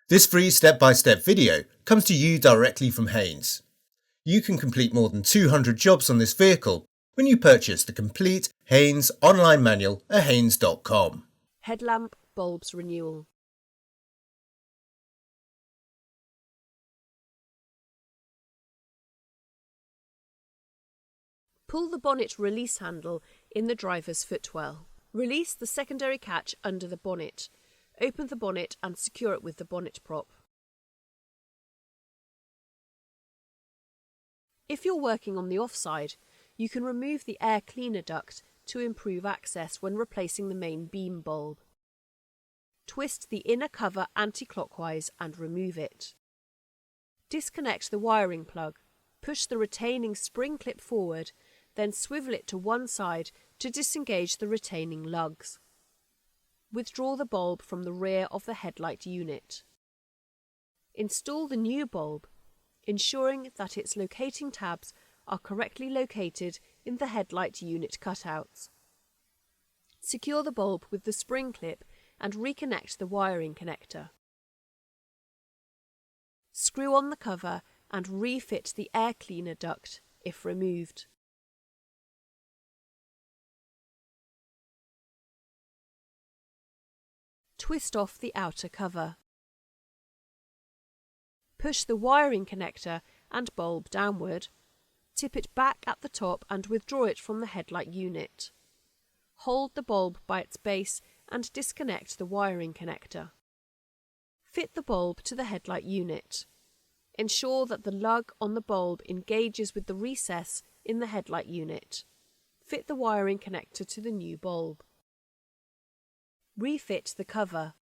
This free step-by-step video comes to you directly from Haynes. You can complete more than 200 jobs on this vehicle when you purchase the complete Haynes online manual at haynes.com. Headlamp bulbs renewal. Pull the bonnet release handle in the driver's footwell. Release the secondary catch under the bonnet. Open the bonnet and secure it with the bonnet prop. If you're working on the offside, you can remove the air cleaner duct to improve access when replacing the main beam bulb. Twist the inner cover anti-clockwise and remove it. Disconnect the wiring plug. Push the retaining spring clip forward, then swivel it to one side to disengage the retaining lugs. Withdraw the bulb from the rear of the headlight unit. Install the new bulb, ensuring that its locating tabs are correctly located in the headlight unit cutouts. Secure the bulb with the spring clip and reconnect the wiring connector. Screw on the cover and refit the air cleaner duct if removed. Twist off the outer cover. Push the wiring connector and bulb downward. Tip it back at the top and withdraw it from the headlight unit. Hold the bulb by its base and disconnect the wiring connector. Fit the bulb to the headlight unit. Ensure that the lug on the bulb engages with the recess in the headlight unit. Fit the wiring connector to the new bulb. Refit the cover.